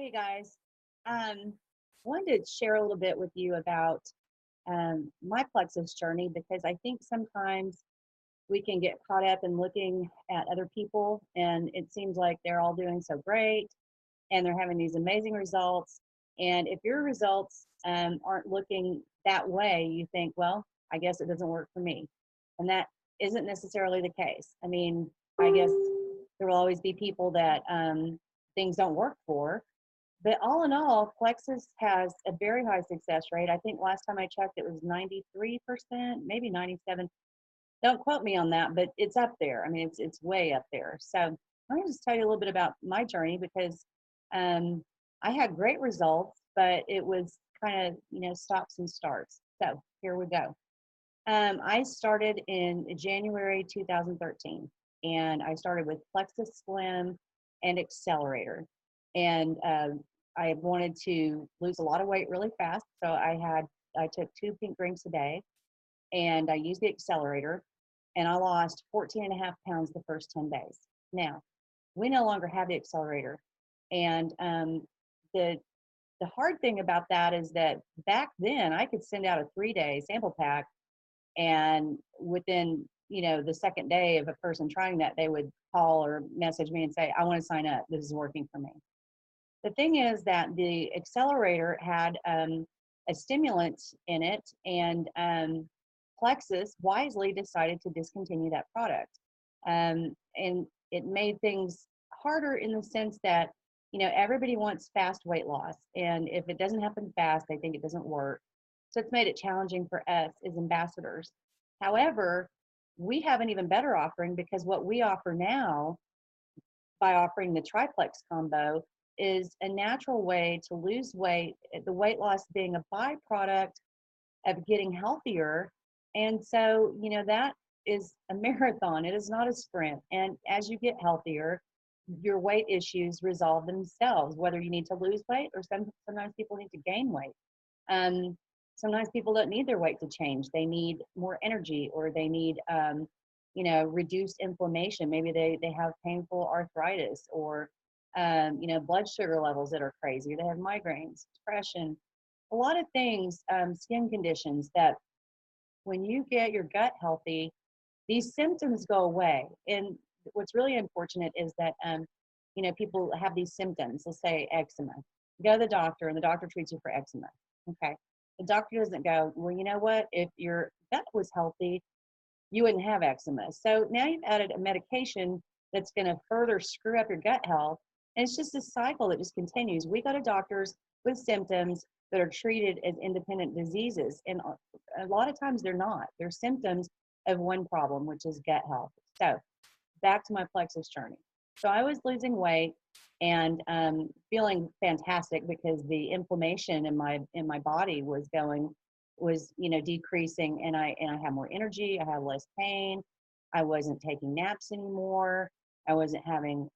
Hey guys, wanted to share a little bit with you about my Plexus journey because I think sometimes we can get caught up in looking at other people and it seems like they're all doing so great and they're having these amazing results. And if your results aren't looking that way, you think, well, I guess it doesn't work for me. And that isn't necessarily the case. I mean, I guess there will always be people that things don't work for, but all in all, Plexus has a very high success rate. I think last time I checked, it was 93%, maybe 97. Don't quote me on that, but it's up there. I mean, it's way up there. So I'm going to just tell you a little bit about my journey because um, I had great results, but it was kind of stops and starts. So here we go. I started in January 2013, and I started with Plexus Slim and Accelerator. And I wanted to lose a lot of weight really fast, so I took 2 pink drinks a day, and I used the Accelerator, and I lost 14 and a half pounds the first 10 days. Now, we no longer have the Accelerator, and the the hard thing about that is that back then I could send out a 3-day sample pack and within the second day of a person trying that, they would call or message me and say, I want to sign up, this is working for me. The thing is that the Accelerator had a stimulant in it, and Plexus wisely decided to discontinue that product. And it made things harder in the sense that everybody wants fast weight loss, and if it doesn't happen fast, they think it doesn't work. So it's made it challenging for us as ambassadors. However, we have an even better offering because what we offer now by offering the triplex combo is a natural way to lose weight, the weight loss being a byproduct of getting healthier. And so, that is a marathon, it is not a sprint. And as you get healthier, your weight issues resolve themselves, whether you need to lose weight or sometimes people need to gain weight. Um, Sometimes people don't need their weight to change. They need more energy, or they need, reduced inflammation. Maybe they have painful arthritis, or, blood sugar levels that are crazy. They have migraines, depression, a lot of things, skin conditions that when you get your gut healthy, these symptoms go away. And what's really unfortunate is that, people have these symptoms. Let's say eczema. You go to the doctor, and the doctor treats you for eczema. Okay. The doctor doesn't go, well, you know what? If your gut was healthy, you wouldn't have eczema. So now you've added a medication that's going to further screw up your gut health. And it's just a cycle that just continues. We go to doctors with symptoms that are treated as independent diseases. And a lot of times they're not. They're symptoms of one problem, which is gut health. So back to my Plexus journey. So I was losing weight and feeling fantastic because the inflammation in my body was decreasing, and I had more energy, I had less pain, I wasn't taking naps anymore, I wasn't having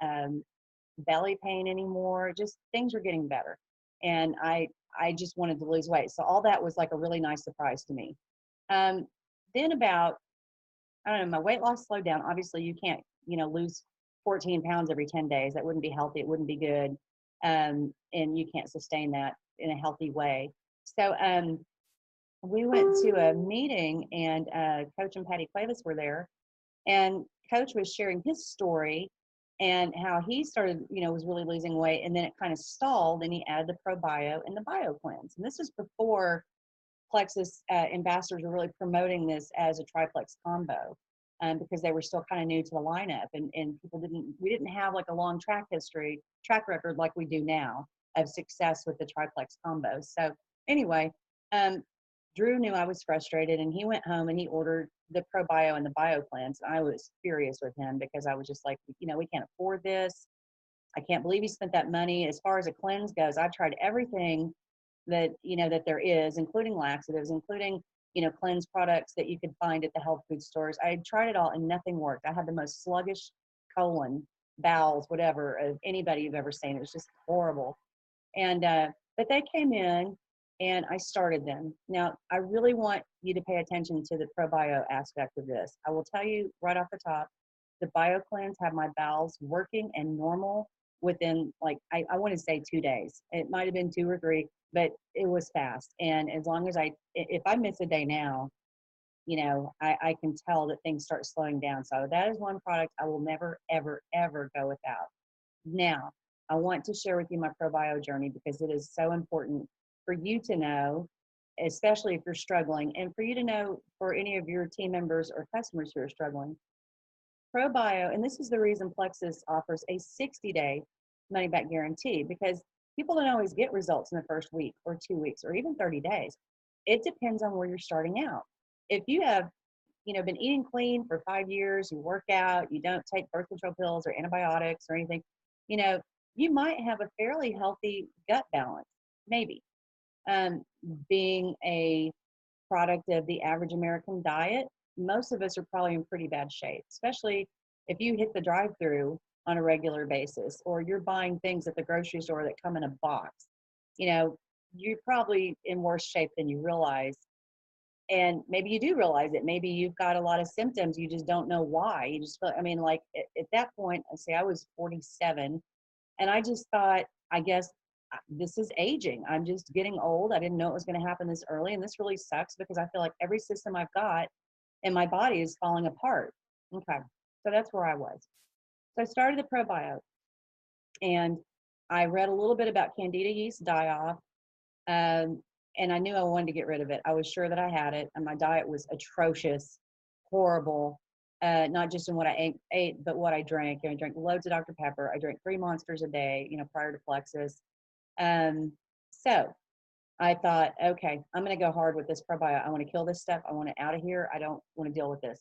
belly pain anymore. Just things were getting better, and I just wanted to lose weight. So all that was like a really nice surprise to me. Um, then about, I don't know, my weight loss slowed down. Obviously, you can't, lose 14 pounds every 10 days. That wouldn't be healthy. It wouldn't be good. And you can't sustain that in a healthy way. So we went to a meeting, and Coach and Patty Clavis were there. And Coach was sharing his story and how he started, was really losing weight. And then it kind of stalled, and he added the ProBio and the Bio Cleanse. And this was before Plexus ambassadors were really promoting this as a triplex combo, because they were still kind of new to the lineup, and we didn't have like a long track record like we do now of success with the triplex combos. So anyway, Drew knew I was frustrated, and he went home and he ordered the ProBio and the Bio Cleanse. I was furious with him because I was just like, we can't afford this. I can't believe he spent that money. As far as a cleanse goes, I've tried everything that there is, including laxatives, including cleanse products that you could find at the health food stores. I tried it all and nothing worked. I had the most sluggish colon, bowels, whatever, of anybody you've ever seen. It was just horrible. And but they came in, and I started them. Now I really want you to pay attention to the ProBio aspect of this. I will tell you right off the top, the Bio Cleanse have my bowels working and normal within like, I want to say 2 days. It might have been 2 or 3, but it was fast. And as long as if I miss a day now, I can tell that things start slowing down. So that is one product I will never, ever, ever go without. Now, I want to share with you my ProBio journey because it is so important for you to know, especially if you're struggling, and for you to know for any of your team members or customers who are struggling. ProBio, and this is the reason Plexus offers a 60-day money back guarantee, because people don't always get results in the first week or 2 weeks or even 30 days. It depends on where you're starting out. If you have been eating clean for 5 years, you work out, you don't take birth control pills or antibiotics or anything, you know, you might have a fairly healthy gut balance, maybe. Um, Being a product of the average American diet, most of us are probably in pretty bad shape, especially if you hit the drive-through on a regular basis, or you're buying things at the grocery store that come in a box. You know, you're probably in worse shape than you realize. And maybe you do realize it. Maybe you've got a lot of symptoms. You just don't know why. You just feel, I mean, like at that point, I say I was 47, and I just thought, I guess this is aging. I'm just getting old. I didn't know it was going to happen this early. And this really sucks because I feel like every system I've got in my body is falling apart. Okay. So that's where I was. So I started the probiotic, and I read a little bit about Candida yeast die-off. And I knew I wanted to get rid of it. I was sure that I had it, and my diet was atrocious, horrible. Not just in what I ate, but what I drank. I drank loads of Dr. Pepper. I drank 3 Monsters a day, prior to Plexus. Um, so I thought, okay, I'm going to go hard with this probiotic. I want to kill this stuff. I want it out of here. I don't want to deal with this.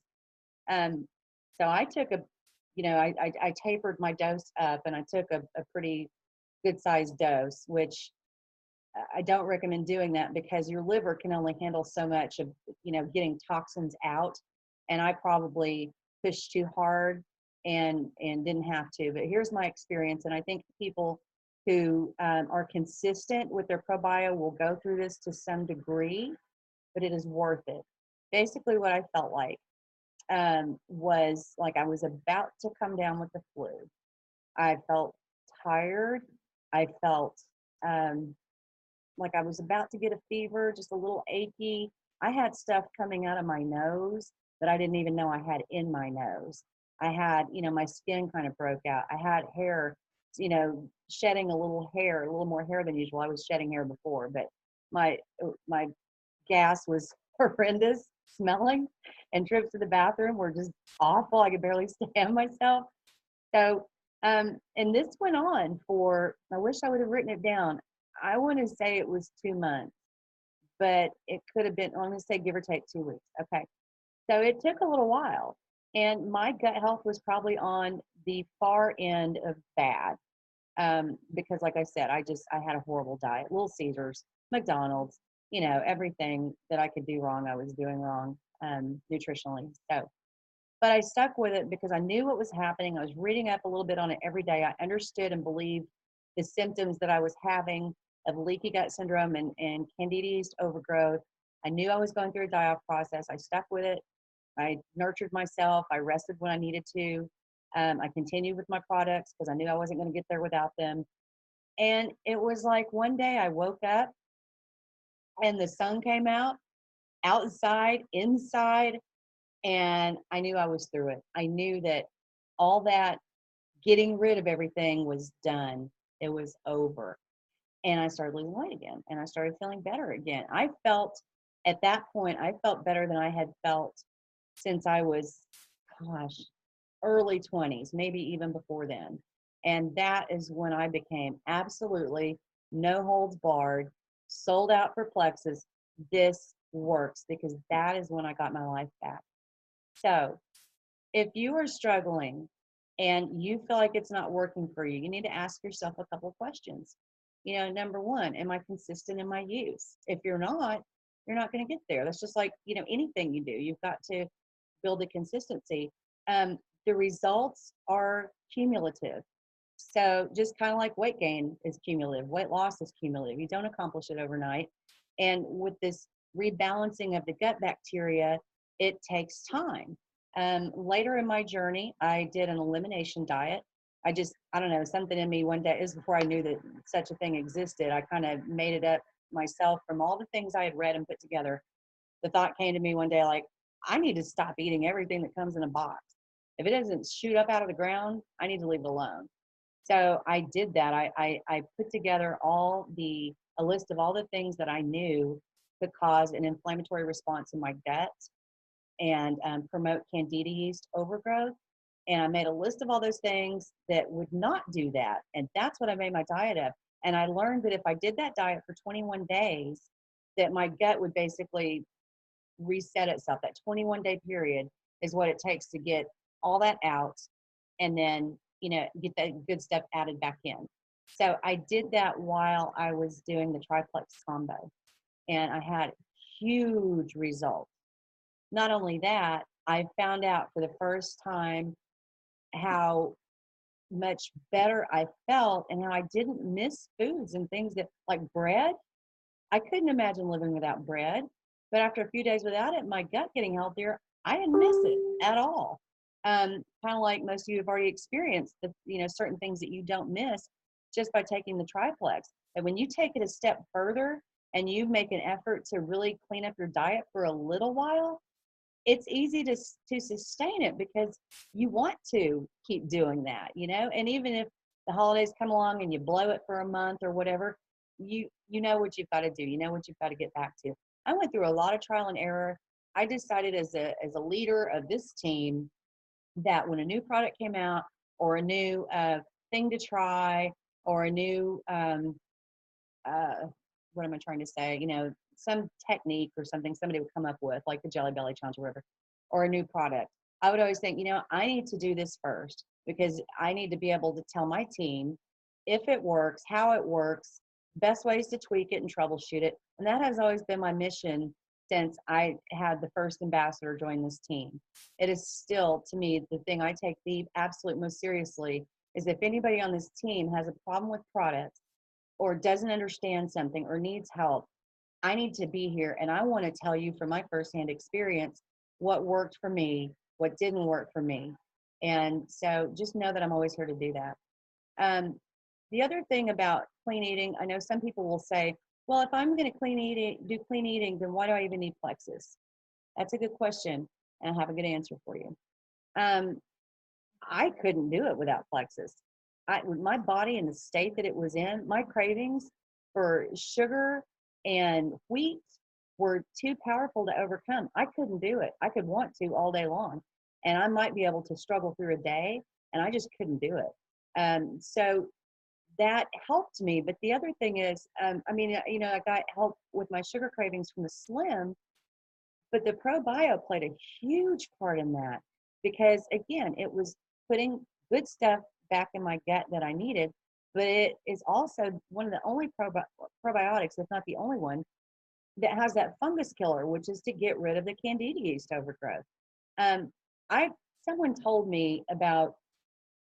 Um, so I took I tapered my dose up, and I took a pretty good sized dose, which I don't recommend doing that because your liver can only handle so much of, getting toxins out. And I probably pushed too hard and didn't have to. But here's my experience. And I think people who are consistent with their probio will go through this to some degree, but it is worth it. Basically, what I felt like was like I was about to come down with the flu. I felt tired. I felt like I was about to get a fever, just a little achy. I had stuff coming out of my nose that I didn't even know I had in my nose. I had, my skin kind of broke out. I had hair, shedding a little more hair than usual. I was shedding hair before, but my gas was horrendous smelling, and trips to the bathroom were just awful. I could barely stand myself. So, and this went on for, I wish I would have written it down. I want to say it was 2 months, but it could have been, I'm going to say give or take 2 weeks. Okay. So it took a little while, and my gut health was probably on the far end of bad. Because like I said, I had a horrible diet, Little Caesars, McDonald's, everything that I could do wrong, I was doing wrong, nutritionally. So, but I stuck with it because I knew what was happening. I was reading up a little bit on it every day. I understood and believed the symptoms that I was having of leaky gut syndrome and candida yeast overgrowth. I knew I was going through a die-off process. I stuck with it. I nurtured myself. I rested when I needed to. I continued with my products because I knew I wasn't going to get there without them. And it was like one day I woke up and the sun came out, outside, inside, and I knew I was through it. I knew that all that getting rid of everything was done. It was over. And I started losing weight again, and I started feeling better again. At that point, I felt better than I had felt since I was, gosh, early 20s, maybe even before then. And that is when I became absolutely no holds barred, sold out for Plexus. This works, because that is when I got my life back. So if you are struggling and you feel like it's not working for you, you need to ask yourself a couple of questions. Number one, am I consistent in my use? If you're not going to get there. That's just like, anything you do, you've got to build a consistency. The results are cumulative. So just kind of like weight gain is cumulative, weight loss is cumulative. You don't accomplish it overnight. And with this rebalancing of the gut bacteria, it takes time. Later in my journey, I did an elimination diet. I don't know, something in me one day, it was before I knew that such a thing existed. I kind of made it up myself from all the things I had read and put together. The thought came to me one day, like, I need to stop eating everything that comes in a box. If it doesn't shoot up out of the ground, I need to leave it alone. So I did that. I put together a list of all the things that I knew could cause an inflammatory response in my gut and promote candida yeast overgrowth. And I made a list of all those things that would not do that. And that's what I made my diet of. And I learned that if I did that diet for 21 days, that my gut would basically reset itself. That 21-day period is what it takes to get all that out and then, get that good stuff added back in. So I did that while I was doing the triplex combo, and I had huge results. Not only that, I found out for the first time how much better I felt and how I didn't miss foods and things that like bread. I couldn't imagine living without bread, but after a few days without it, my gut getting healthier, I didn't miss it at all. Kind of like most of you have already experienced the, certain things that you don't miss just by taking the triplex. And when you take it a step further and you make an effort to really clean up your diet for a little while, it's easy to sustain it because you want to keep doing that, and even if the holidays come along and you blow it for a month or whatever, you know what you've got to do. You know what you've got to get back to. I went through a lot of trial and error. I decided as a leader of this team that when a new product came out or a new thing to try or a new what am I trying to say? Some technique or something somebody would come up with, like the Jelly Belly Challenge or whatever, or a new product. I would always think, I need to do this first because I need to be able to tell my team if it works, how it works, best ways to tweak it and troubleshoot it. And that has always been my mission since I had the first ambassador join this team. It is still, to me, the thing I take the absolute most seriously is if anybody on this team has a problem with products or doesn't understand something or needs help, I need to be here. And I want to tell you from my firsthand experience what worked for me, what didn't work for me. And so just know that I'm always here to do that. The other thing about clean eating, I know some people will say, well, if I'm going to do clean eating, then why do I even need Plexus? That's a good question. And I have a good answer for you. I couldn't do it without Plexus. My body in the state that it was in, my cravings for sugar and wheat were too powerful to overcome. I couldn't do it. I could want to all day long, and I might be able to struggle through a day, and I just couldn't do it. So that helped me. But the other thing is, I got help with my sugar cravings from the Slim, but the ProBio played a huge part in that because, again, it was putting good stuff back in my gut that I needed, but it is also one of the only probiotics, if not the only one, that has that fungus killer, which is to get rid of the candida yeast overgrowth. Um, Someone told me about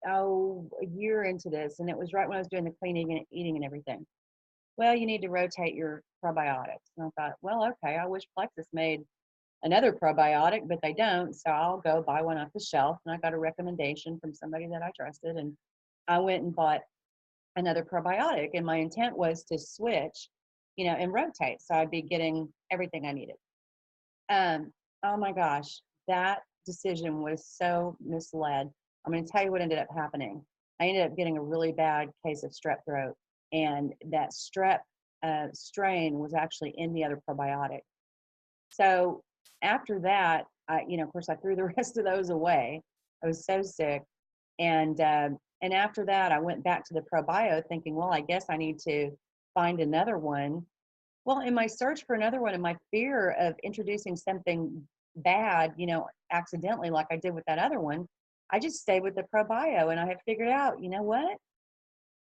a year into this, and it was right when I was doing the clean eating and everything. Well, you need to rotate your probiotics. And I thought, well, okay, I wish Plexus made another probiotic, but they don't. So I'll go buy one off the shelf. And I got a recommendation from somebody that I trusted. And I went and bought another probiotic. And my intent was to switch, and rotate. So I'd be getting everything I needed. Oh my gosh, that decision was so misled. I'm going to tell you what ended up happening. I ended up getting a really bad case of strep throat. And that strep strain was actually in the other probiotic. So after that, of course, I threw the rest of those away. I was so sick, and after that, I went back to the ProBio, thinking, well, I guess I need to find another one. Well, in my search for another one, and my fear of introducing something bad, accidentally, like I did with that other one, I just stayed with the ProBio, and I have figured out, you know what?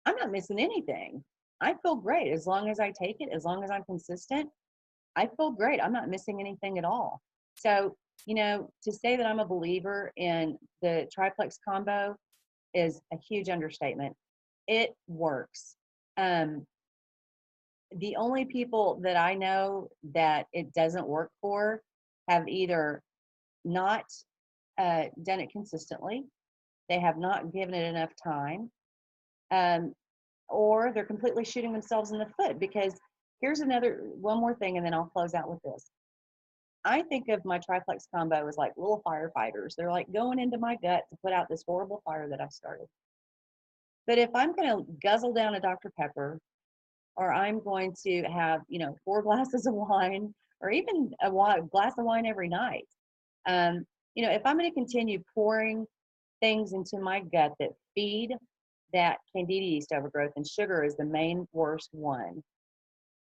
I'm not missing anything. I feel great as long as I take it, as long as I'm consistent. I feel great. I'm not missing anything at all. So, to say that I'm a believer in the triplex combo is a huge understatement. It works. The only people that I know that it doesn't work for have either not done it consistently, They have not given it enough time. Um, or they're completely shooting themselves in the foot, because here's one more thing, and then I'll close out with this. I think of my triplex combo as like little firefighters. They're like going into my gut to put out this horrible fire that I've started. But if I'm going to guzzle down a Dr. Pepper, or I'm going to have, 4 glasses of wine, or even glass of wine every night, um, if I'm going to continue pouring things into my gut that feed that candida yeast overgrowth, and sugar is the main worst one,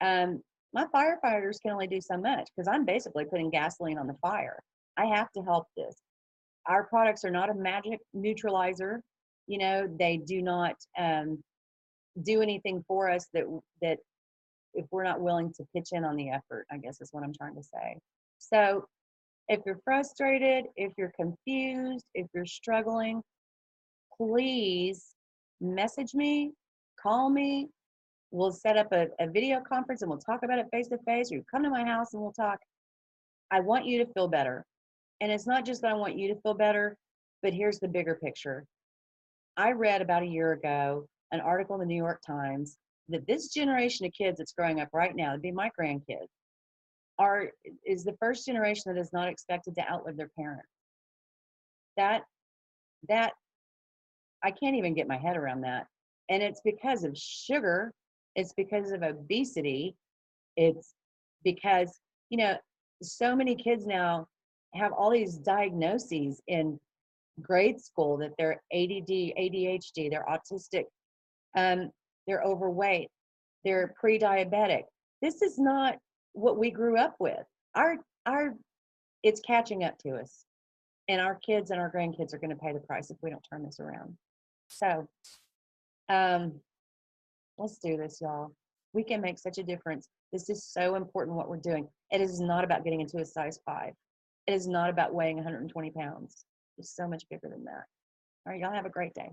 um, my firefighters can only do so much, because I'm basically putting gasoline on the fire. I have to help this. Our products are not a magic neutralizer. They do not do anything for us that if we're not willing to pitch in on the effort, I guess is what I'm trying to say. So if you're frustrated, if you're confused, if you're struggling, please message me, call me. We'll set up a video conference and we'll talk about it face to face, or you come to my house and we'll talk. I want you to feel better. And it's not just that I want you to feel better, but here's the bigger picture. I read about a year ago an article in the New York Times that this generation of kids that's growing up right now, it'd be my grandkids, is the first generation that is not expected to outlive their parents. That I can't even get my head around that. And it's because of sugar, it's because of obesity, it's because, so many kids now have all these diagnoses in grade school, that they're ADD, ADHD, they're autistic, they're overweight, they're pre-diabetic. This is not what we grew up with. Our it's catching up to us, and our kids and our grandkids are going to pay the price if we don't turn this around. So, um, let's do this, y'all. We can make such a difference. This is so important what we're doing. It is not about getting into a size 5. It is not about weighing 120 pounds. It's so much bigger than that. All right, y'all have a great day.